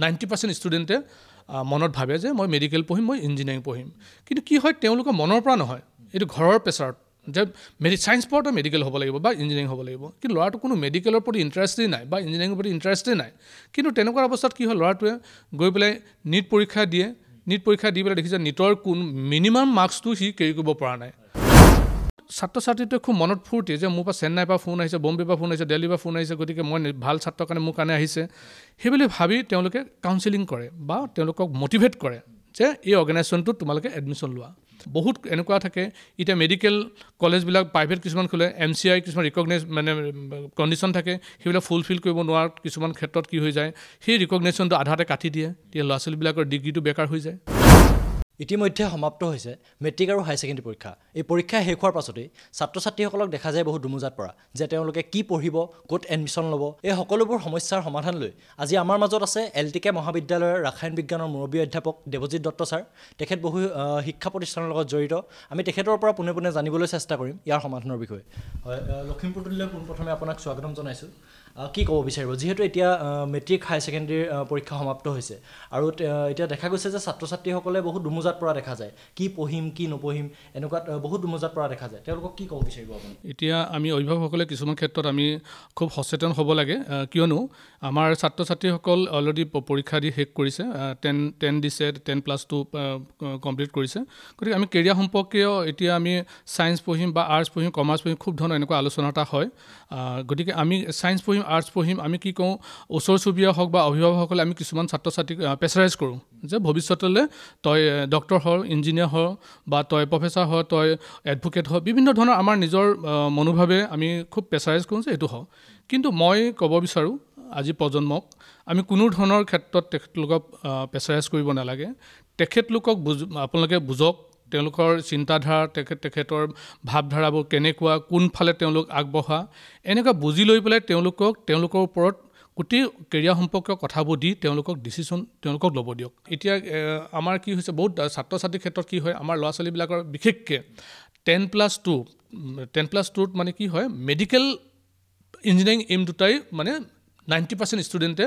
90% ষ্টুডেণ্টে মনত ভাবে যে মই মেডিকেল পঢ়িম, মই ইঞ্জিনিয়াৰিং পঢ়িম। কিন্তু কি হয়, তেওঁলোকৰ মনৰ পৰা নহয়, এইটো ঘৰৰ প্ৰেছাৰত যে ছায়েন্স পঢ়াটো মেডিকেল হ'ব লাগিব বা ইঞ্জিনিয়াৰিং হ'ব লাগিব। কিন্তু ল'ৰাটো কোনো মেডিকেলৰ প্ৰতি ইণ্টাৰেষ্টেই নাই বা ইঞ্জিনিয়াৰিঙৰ প্ৰতি ইণ্টাৰেষ্টেই নাই। কিন্তু তেনেকুৱা অৱস্থাত কি হয়, ল'ৰাটোৱে গৈ পেলাই নীট পৰীক্ষা দিয়ে। নীট পৰীক্ষা দি পেলাই দেখিছে নীটৰ মিনিমাম মাৰ্কছটো সি কেৰি কৰিব পৰা নাই। ছাত্ৰ ছাত্ৰীটোৱে খুব মনত ফূৰ্তি যে মোৰ পৰা চেন্নাইৰ পৰা ফোন আহিছে, বম্বেৰ পৰা ফোন আহিছে, দিল্লীৰ পৰা ফোন আহিছে, গতিকে মই ভাল ছাত্ৰৰ কাৰণে মোৰ কাৰণে আহিছে। সেইবুলি ভাবি তেওঁলোকে কাউন্সেলিং কৰে বা তেওঁলোকক মটিভেট কৰে যে এই অৰ্গেনাইজেশ্যনটোত তোমালোকে এডমিশ্যন লোৱা। বহুত এনেকুৱা থাকে, এতিয়া মেডিকেল কলেজবিলাক প্ৰাইভেট কিছুমান খোলে, MCI কিছুমান ৰিকগনাইজ কণ্ডিশ্যন থাকে, সেইবিলাক ফুলফিল কৰিব নোৱাৰাৰ কিছুমান ক্ষেত্ৰত কি হৈ যায়, সেই ৰিকগনেশ্যনটো আধাতে কাটি দিয়ে, তেতিয়া ল'ৰা ছোৱালীবিলাকৰ ডিগ্ৰীটো বেকাৰ হৈ যায়। ইতিমধ্যে সমাপ্ত হৈছে মেট্ৰিক আৰু হাই ছেকেণ্ডেৰী পৰীক্ষা। এই পৰীক্ষা শেষ হোৱাৰ পাছতেই ছাত্ৰ ছাত্ৰীসকলক দেখা যায় বহু দুমোজাত পৰা যে তেওঁলোকে কি পঢ়িব, ক'ত এডমিশ্যন ল'ব। এই সকলোবোৰ সমস্যাৰ সমাধান লৈ আজি আমাৰ মাজত আছে LTK মহাবিদ্যালয়ৰ ৰাসায়ন বিজ্ঞানৰ মুৰব্বী অধ্যাপক দেৱজিৎ দত্ত ছাৰ। তেখেত বহু শিক্ষা প্ৰতিষ্ঠানৰ লগত জড়িত। আমি তেখেতৰ পৰা পোনে পোনে জানিবলৈ চেষ্টা কৰিম ইয়াৰ সমাধানৰ বিষয়ে। হয়, লখিমপুৰ তুলিলৈ পোনপ্ৰথমে আপোনাক স্বাগতম জনাইছোঁ। কি ক'ব বিচাৰিব, যিহেতু এতিয়া মেট্ৰিক হাই ছেকেণ্ডেৰীৰ পৰীক্ষা সমাপ্ত হৈছে আৰু এতিয়া দেখা গৈছে যে ছাত্ৰ ছাত্ৰীসকলে বহুত দুমোজাত পৰা দেখা যায়, কি পঢ়িম কি নপঢ়িম এনেকুৱাত বহুত দুমোজাত পৰা দেখা যায়। তেওঁলোকক কি ক'ব বিচাৰিব আপুনি? এতিয়া আমি অভিভাৱকসকলে কিছুমান ক্ষেত্ৰত আমি খুব সচেতন হ'ব লাগে, কিয়নো আমাৰ ছাত্ৰ ছাত্ৰীসকল অলৰেডি পৰীক্ষা দি শেষ কৰিছে, 10 দিছে, 10+2 কমপ্লিট কৰিছে। গতিকে আমি কেৰিয়াৰ সম্পৰ্কীয় এতিয়া আমি ছায়েন্স পঢ়িম বা আৰ্টছ পঢ়িম, কমাৰ্চ পঢ়িম, খুব ধৰণৰ এনেকুৱা আলোচনা এটা হয়। গতিকে আমি ছায়েন্স পঢ়িম, আৰ্টছ পঢ়িম, আমি কি কওঁ, ওচৰ চুবুৰীয়া হওক বা অভিভাৱকসকলে আমি কিছুমান ছাত্ৰ ছাত্ৰীক প্ৰেছাৰাইজ কৰোঁ যে ভৱিষ্যতলৈ তই ডক্টৰ হ, ইঞ্জিনিয়াৰ হ, বা তই প্ৰফেচাৰ হ, তই এডভোকেট হ, বিভিন্ন ধৰণৰ আমাৰ নিজৰ মনোভাৱে আমি খুব প্ৰেছাৰাইজ কৰোঁ যে এইটো হ। কিন্তু মই ক'ব বিচাৰোঁ আজি প্ৰজন্মক, আমি কোনো ধৰণৰ ক্ষেত্ৰত তেখেতলোকক প্ৰেছাৰাইজ কৰিব নালাগে। তেখেতলোকক আপোনালোকে বুজক, তেওঁলোকৰ চিন্তাধাৰা, তেখেতৰ ভাৱধাৰাবোৰ কেনেকুৱা, কোনফালে তেওঁলোক আগবঢ়া, এনেকুৱা বুজি লৈ পেলাই তেওঁলোকৰ ওপৰত গোটেই কেৰিয়াৰ সম্পৰ্কীয় কথাবোৰ দি তেওঁলোকক ডিচিশ্যন তেওঁলোকক ল'ব দিয়ক। এতিয়া আমাৰ কি হৈছে, বহুত ছাত্ৰ ছাত্ৰীৰ ক্ষেত্ৰত কি হয়, আমাৰ ল'ৰা ছোৱালীবিলাকৰ বিশেষকৈ 10+2 মানে কি হয়, মেডিকেল ইঞ্জিনিয়াৰিং এইম দুটাই মানে 90% ষ্টুডেণ্টে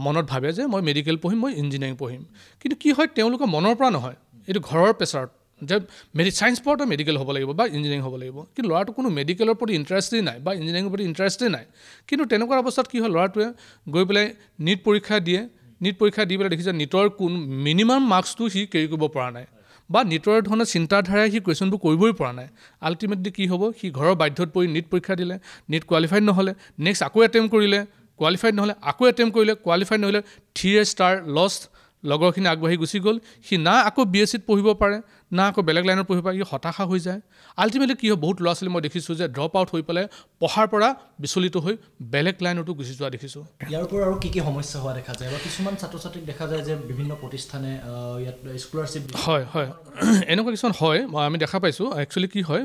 মনত ভাবে যে মই মেডিকেল পঢ়িম, মই ইঞ্জিনিয়াৰিং পঢ়িম। কিন্তু কি হয়, তেওঁলোকৰ মনৰ পৰা নহয়, এইটো ঘৰৰ প্ৰেছাৰত যে ছায়েন্স পঢ়াটো মেডিকেল হ'ব লাগিব বা ইঞ্জিনিয়াৰিং হ'ব লাগিব। কিন্তু ল'ৰাটো কোনো মেডিকেলৰ প্ৰতি ইণ্টাৰেষ্টেই নাই বা ইঞ্জিনিয়াৰিঙৰ প্ৰতি ইণ্টাৰেষ্টেই নাই। কিন্তু তেনেকুৱা অৱস্থাত কি হয়, ল'ৰাটোৱে গৈ পেলাই নীট পৰীক্ষা দিয়ে। নীট পৰীক্ষা দি পেলাই দেখিছে নীটৰ মিনিমাম মাৰ্কছটো সি কেৰি কৰিব পৰা নাই বা নীটৰ ধৰণৰ চিন্তাধাৰাই সি কুৱেশ্যনবোৰ কৰিবই পৰা নাই। আল্টিমেটলি কি হ'ব, সি ঘৰৰ বাধ্যত পৰি নীট পৰীক্ষা দিলে, নীট কোৱালিফাইড নহ'লে, নেক্সট আকৌ এটেম্প কৰিলে, কোৱালিফাইড নহ'লে, আকৌ এটেম্প কৰিলে, কোৱালিফাইড নহ'লে, 3 ষ্টাৰ লষ্ট, লগৰখিনি আগবাঢ়ি গুচি গ'ল। সি না আকৌ BSCত পঢ়িব পাৰে, না আকৌ বেলেগ লাইনত পঢ়িব পাৰে, সি হতাশা হৈ যায়। আল্টিমেটলি কি হয়, বহুত ল'ৰা ছোৱালী মই দেখিছোঁ যে ড্ৰপ আউট হৈ পেলাই পঢ়াৰ পৰা বিচলিত হৈ বেলেগ লাইনতো গুচি যোৱা দেখিছোঁ। ইয়াৰ পৰা আৰু কি সমস্যা হোৱা দেখা যায় বা কিছুমান ছাত্ৰ ছাত্ৰীক দেখা যায় যে বিভিন্ন প্ৰতিষ্ঠানে ইয়াত স্কলাৰশ্বিপ হয় এনেকুৱা কিছুমান হয়, আমি দেখা পাইছোঁ। একচুৱেলি কি হয়,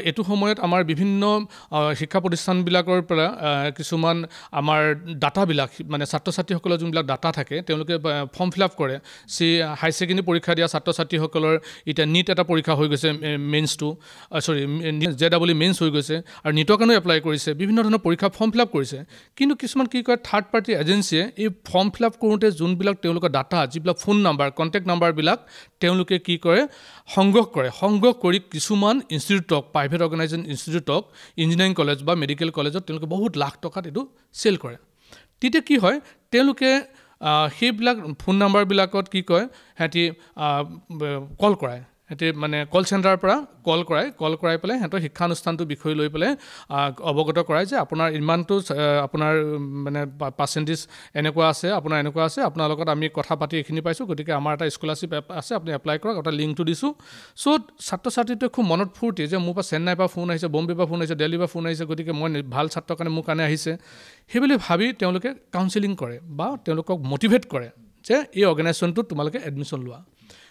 এইটো সময়ত আমাৰ বিভিন্ন শিক্ষা প্ৰতিষ্ঠানবিলাকৰ পৰা কিছুমান আমাৰ ডাটাবিলাক, মানে ছাত্ৰ ছাত্ৰীসকলৰ যোনবিলাক ডাটা থাকে, তেওঁলোকে ফৰ্ম ফিল আপ কৰে। হাই ছেকেণ্ডেৰী পৰীক্ষা দিয়া ছাত্ৰ ছাত্ৰীসকলৰ এতিয়া নীট এটা পৰীক্ষা হৈ গৈছে, মেইনছটো JEE মেইনছ হৈ গৈছে আৰু নীটৰ কাৰণেও এপ্লাই কৰিছে, বিভিন্ন ধৰণৰ পৰীক্ষা ফৰ্ম ফিল আপ কৰিছে। কিন্তু কিছুমান কি কয়, থাৰ্ড পাৰ্টি এজেঞ্চিয়ে এই ফৰ্ম ফিল আপ কৰোঁতে যোনবিলাক তেওঁলোকৰ ডাটা, যিবিলাক ফোন নাম্বাৰ, কণ্টেক্ট নাম্বাৰবিলাক তেওঁলোকে কি কৰে, সংগ্ৰহ কৰি কিছুমান ইনষ্টিটিউটক, প্ৰাইভেট অৰ্গেনাইজেশ্যন ইনষ্টিটিউটক, ইঞ্জিনিয়াৰিং কলেজ বা মেডিকেল কলেজত তেওঁলোকে বহুত লাখ টকাত এইটো চেল কৰে। তেতিয়া কি হয়, তেওঁলোকে সেইবিলাক ফোন নাম্বাৰবিলাকত কি কয়, সিহঁতি কল কৰায়, সিহঁতি মানে কল চেণ্টাৰৰ পৰা কল কৰাই পেলাই সিহঁতৰ শিক্ষানুষ্ঠানটোৰ বিষয় লৈ পেলাই অৱগত কৰায় যে আপোনাৰ ইমানটো আপোনাৰ মানে পাৰ্চেণ্টেজ এনেকুৱা আছে, আপোনাৰ এনেকুৱা আছে, আপোনাৰ লগত আমি কথা পাতি এইখিনি পাইছোঁ, গতিকে আমাৰ এটা স্কলাৰশ্বিপ আছে, আপুনি এপ্লাই কৰক, এটা লিংকটো দিছোঁ। চ' ছাত্ৰ ছাত্ৰীটোৱে খুব মনত ফূৰ্তি যে মোৰ পৰা চেন্নাইৰ পৰা ফোন আহিছে, বম্বেৰ পৰা ফোন আহিছে, দিল্লীৰ পৰা ফোন আহিছে, গতিকে মই ভাল ছাত্ৰৰ কাৰণে মোৰ কাৰণে আহিছে। সেইবুলি ভাবি তেওঁলোকে কাউন্সেলিং কৰে বা তেওঁলোকক মটিভেট কৰে যে এই অৰ্গেনাইজেশ্যনটোত তোমালোকে এডমিশ্যন লোৱা।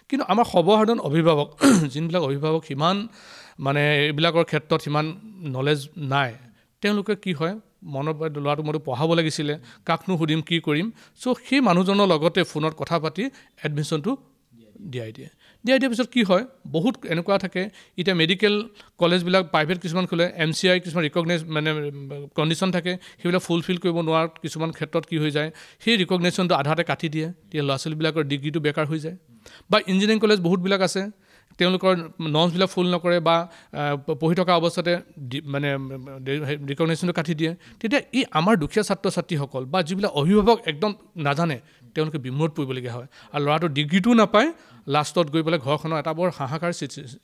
কিন্তু আমাৰ সৰ্বসাধাৰণ অভিভাৱক, যোনবিলাক অভিভাৱক সিমান মানে এইবিলাকৰ ক্ষেত্ৰত সিমান নলেজ নাই, তেওঁলোকে কি হয়, মনৰ পৰা ল'ৰাটো মইতো পঢ়াব লাগিছিলে, কাকনো সুধিম, কি কৰিম। চ' সেই মানুহজনৰ লগতে ফোনত কথা পাতি এডমিশ্যনটো দিয়াই দিয়ে। দিয়াৰ পিছত কি হয় বহুত এনেকুৱা থাকে এতিয়া মেডিকেল কলেজবিলাক প্ৰাইভেট কিছুমান খোলে MCI কিছুমান ৰিকগনাইজ মানে কণ্ডিশ্যন থাকে সেইবিলাক ফুলফিল কৰিব নোৱাৰাৰ কিছুমান ক্ষেত্ৰত কি হৈ যায় সেই ৰিকগনেশ্যনটো আধাতে কাটি দিয়ে তেতিয়া ল'ৰা ছোৱালীবিলাকৰ ডিগ্ৰীটো বেকাৰ হৈ যায় বা ইঞ্জিনিয়াৰিং কলেজ বহুতবিলাক আছে তেওঁলোকৰ নৰ্মছবিলাক ফুল নকৰে বা পঢ়ি থকা অৱস্থাতে মানে ৰিকগনেশ্যনটো কাটি দিয়ে তেতিয়া ই আমাৰ দুখীয়া ছাত্ৰ ছাত্ৰীসকল বা যিবিলাক অভিভাৱক একদম নাজানে তেওঁলোকে বিমোৰত পৰিবলগীয়া হয় আৰু ল'ৰাটোৰ ডিগ্ৰীটোও নাপায় লাষ্টত গৈ পেলাই ঘৰখনৰ এটা বৰ হাহাকাৰ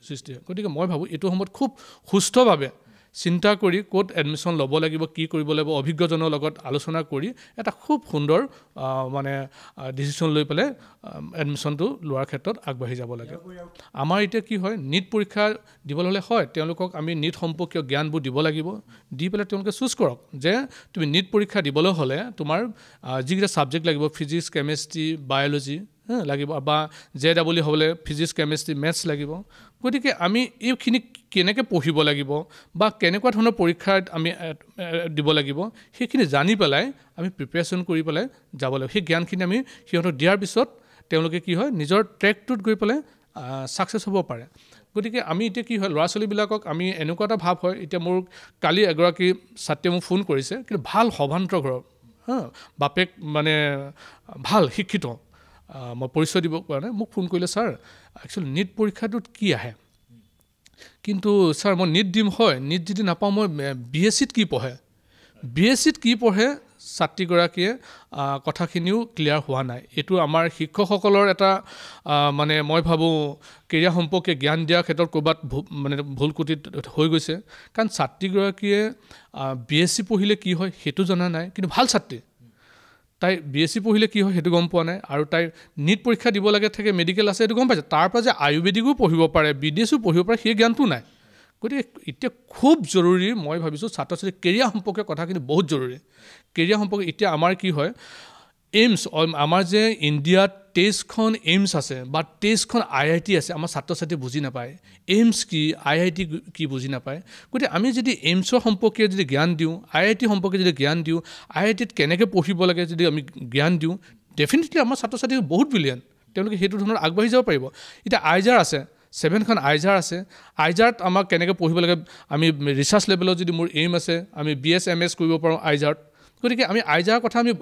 সৃষ্টি হয় গতিকে মই ভাবোঁ এইটো সময়ত খুব সুস্থভাৱে চিন্তা কৰি ক'ত এডমিশ্যন ল'ব লাগিব কি কৰিব লাগিব অভিজ্ঞজনৰ লগত আলোচনা কৰি এটা খুব সুন্দৰ মানে ডিচিশ্যন লৈ পেলাই এডমিশ্যনটো লোৱাৰ ক্ষেত্ৰত আগবাঢ়ি যাব লাগে আমাৰ এতিয়া কি হয় নীট পৰীক্ষা দিবলৈ হ'লে হয় তেওঁলোকক আমি নীট সম্পৰ্কীয় জ্ঞানবোৰ দিব লাগিব দি পেলাই তেওঁলোকে চুজ কৰক যে তুমি নীট পৰীক্ষা দিবলৈ হ'লে তোমাৰ যিকেইটা ছাবজেক্ট লাগিব ফিজিক্স কেমেষ্ট্ৰি বায়'লজি লাগিব বা JEE হ'বলৈ ফিজিক্স কেমেষ্ট্ৰি মেথছ লাগিব গতিকে আমি এইখিনি কেনেকৈ পঢ়িব লাগিব বা কেনেকুৱা ধৰণৰ পৰীক্ষাত আমি দিব লাগিব সেইখিনি জানি পেলাই আমি প্ৰিপেৰেশ্যন কৰি পেলাই যাব লাগিব সেই জ্ঞানখিনি আমি সিহঁতক দিয়াৰ পিছত তেওঁলোকে কি হয় নিজৰ ট্ৰেকটোত গৈ পেলাই ছাকচেছ হ'ব পাৰে গতিকে আমি এতিয়া কি হয় ল'ৰা ছোৱালীবিলাকক আমি এনেকুৱা এটা ভাৱ হয় এতিয়া মোৰ কালি এগৰাকী ছাত্ৰীয়ে মোক ফোন কৰিছে কিন্তু ভাল সভান্ত ঘৰৰ বাপেক মানে ভাল শিক্ষিত মই পৰিচয় দিব পৰা নাই মোক ফোন কৰিলে ছাৰ একচুৱেলি নীট পৰীক্ষাটোত কি আহে কিন্তু ছাৰ মই নীট দিম হয় নীট যদি নাপাওঁ মই BSCত কি পঢ়ে BSCত কি পঢ়ে ছাত্ৰীগৰাকীয়ে কথাখিনিও ক্লিয়াৰ হোৱা নাই এইটো আমাৰ শিক্ষকসকলৰ এটা মানে মই ভাবোঁ কেৰিয়াৰ সম্পৰ্কে জ্ঞান দিয়াৰ ক্ষেত্ৰত ক'ৰবাত মানে ভুল কুটিত হৈ গৈছে কাৰণ ছাত্ৰীগৰাকীয়ে BSC পঢ়িলে কি হয় সেইটো জনা নাই কিন্তু ভাল ছাত্ৰী তাই BSc পঢ়িলে কি হয় সেইটো গম পোৱা নাই আৰু তাই নীট পৰীক্ষা দিব লাগে থাকে মেডিকেল আছে সেইটো গম পাইছে তাৰপৰা যে আয়ুৰ্বেদিকো পঢ়িব পাৰে BDSও পঢ়িব পাৰে সেই জ্ঞানটো নাই গতিকে এতিয়া খুব জৰুৰী মই ভাবিছোঁ ছাত্ৰ ছাত্ৰীৰ কেৰিয়াৰ সম্পৰ্কে কথাখিনি বহুত জৰুৰী কেৰিয়াৰ সম্পৰ্কে এতিয়া আমাৰ কি হয় এইমছ আমাৰ যে ইণ্ডিয়াত 23খন এইমছ আছে বা 23খন IIT আছে আমাৰ ছাত্ৰ ছাত্ৰীয়ে বুজি নাপায় এইমছ কি IIT কি বুজি নাপায় গতিকে আমি যদি এইমছৰ সম্পৰ্কে যদি জ্ঞান দিওঁ IIT সম্পৰ্কে যদি জ্ঞান দিওঁ IITত কেনেকৈ পঢ়িব লাগে যদি আমি জ্ঞান দিওঁ ডেফিনেটলি আমাৰ ছাত্ৰ ছাত্ৰী বহুত ব্ৰিলিয়েণ্ট তেওঁলোকে সেইটো ধৰণৰ আগবাঢ়ি যাব পাৰিব এতিয়া আইজাৰ আছে 7খন আইজাৰ আছে আইজাৰত আমাক কেনেকৈ পঢ়িব লাগে আমি ৰিচাৰ্চ লেভেলত যদি মোৰ এইম আছে আমি BS MS কৰিব পাৰোঁ আইজাৰত গতিকে আমি আইজাৰৰ কথা আমি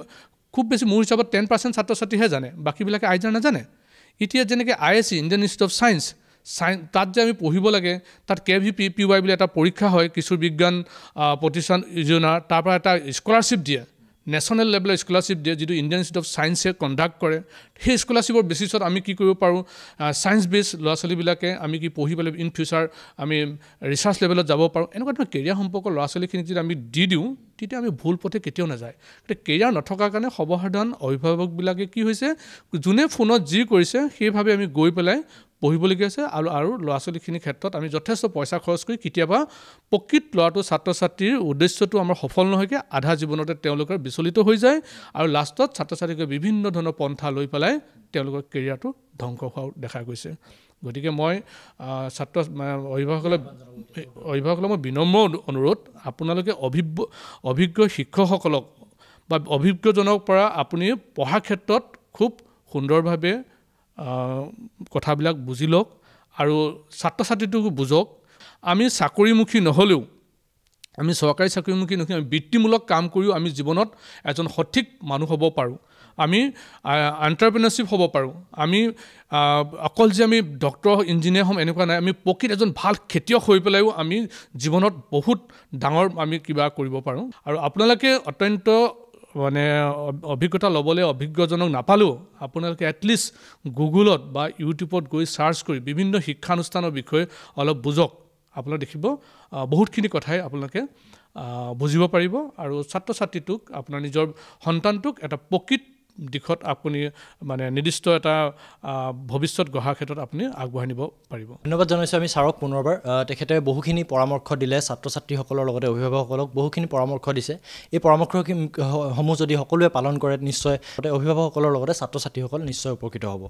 খুব বেছি মোৰ হিচাপত 10% ছাত্ৰ ছাত্ৰীহে জানে বাকীবিলাকে আইজাৰ নাজানে এতিয়া যেনেকৈ ISC Indian institute of science তাত যে আমি পঢ়িব লাগে তাত KVPPY বুলি এটা পৰীক্ষা হয় কিশোৰ বিজ্ঞান প্ৰতিষ্ঠান যোজনাৰ তাৰপৰা এটা স্কলাৰশ্বিপ দিয়ে নেশ্যনেল লেভেলৰ স্কলাৰশ্বিপ দিয়ে যিটো ইণ্ডিয়ান ইনষ্টিটিউট অফ ছায়েন্সে কণ্ডাক্ট কৰে সেই স্কলাৰশ্বিপৰ বেচিছত আমি কি কৰিব পাৰোঁ ছায়েন্স বেছ ল'ৰা ছোৱালীবিলাকে আমি কি পঢ়ি পেলাই ইন ফিউচাৰ আমি ৰিচাৰ্চ লেভেলত যাব পাৰোঁ এনেকুৱা ধৰণৰ কেৰিয়াৰ সম্পৰ্ক ল'ৰা ছোৱালীখিনিক যদি আমি দি দিওঁ তেতিয়া আমি ভুল পথে কেতিয়াও নাযায় গতিকে কেৰিয়াৰ নথকাৰ কাৰণে সৰ্বসাধাৰণ অভিভাৱকবিলাকে কি হৈছে যোনে ফোনত যি কৰিছে সেইভাৱে আমি গৈ পেলাই পঢ়িবলগীয়া আছে আৰু ল'ৰা ছোৱালীখিনিৰ ক্ষেত্ৰত আমি যথেষ্ট পইচা খৰচ কৰি কেতিয়াবা প্ৰকৃত ল'ৰাটো ছাত্ৰ ছাত্ৰীৰ উদ্দেশ্যটো আমাৰ সফল নহয়গৈ আধা জীৱনতে তেওঁলোকৰ বিচলিত হৈ যায় আৰু লাষ্টত ছাত্ৰ ছাত্ৰীকে বিভিন্ন ধৰণৰ পন্থা লৈ পেলাই তেওঁলোকৰ কেৰিয়াৰটো ধ্বংস হোৱা দেখা গৈছে গতিকে মই অভিভাৱকসকলে মই বিনম্ৰ অনুৰোধ আপোনালোকে অভিজ্ঞ শিক্ষকসকলক বা অভিজ্ঞজনৰ পৰা আপুনি পঢ়াৰ ক্ষেত্ৰত খুব সুন্দৰভাৱে কথাবিলাক বুজি লওক আৰু ছাত্ৰ ছাত্ৰীটোকো বুজক আমি চাকৰিমুখী নহ'লেও আমি চৰকাৰী চাকৰিমুখী নহয় আমি বৃত্তিমূলক কাম কৰিও আমি জীৱনত এজন সঠিক মানুহ হ'ব পাৰোঁ আমি এণ্টাৰপ্ৰেনাৰশ্বিপ হ'ব পাৰোঁ আমি অকল যে আমি ডক্টৰ ইঞ্জিনিয়াৰ হ'ম এনেকুৱা নাই আমি প্ৰকৃত এজন ভাল খেতিয়ক হৈ পেলাইও আমি জীৱনত বহুত ডাঙৰ আমি কিবা কৰিব পাৰোঁ আৰু আপোনালোকে অত্যন্ত মানে অভিজ্ঞতা ল'বলৈ অভিজ্ঞজনক নাপালেও আপোনালোকে এটলিষ্ট গুগলত বা ইউটিউবত গৈ ছাৰ্চ কৰি বিভিন্ন শিক্ষানুষ্ঠানৰ বিষয়ে অলপ বুজক আপোনালোকে দেখিব বহুতখিনি কথাই আপোনালোকে বুজিব পাৰিব আৰু ছাত্ৰ ছাত্ৰীটোক আপোনাৰ নিজৰ সন্তানটোক এটা প্ৰকৃত দিশত আপুনি মানে নিৰ্দিষ্ট এটা ভৱিষ্যত গঢ়াৰ ক্ষেত্ৰত আপুনি আগবঢ়াই নিব পাৰিব ধন্যবাদ জনাইছোঁ আমি ছাৰক পুনৰবাৰ তেখেতে বহুখিনি পৰামৰ্শ দিলে ছাত্ৰ ছাত্ৰীসকলৰ লগতে অভিভাৱকসকলক বহুখিনি পৰামৰ্শ দিছে এই পৰামৰ্শসমূহ যদি সকলোৱে পালন কৰে নিশ্চয় অভিভাৱকসকলৰ লগতে ছাত্ৰ ছাত্ৰীসকল নিশ্চয় উপকৃত হ'ব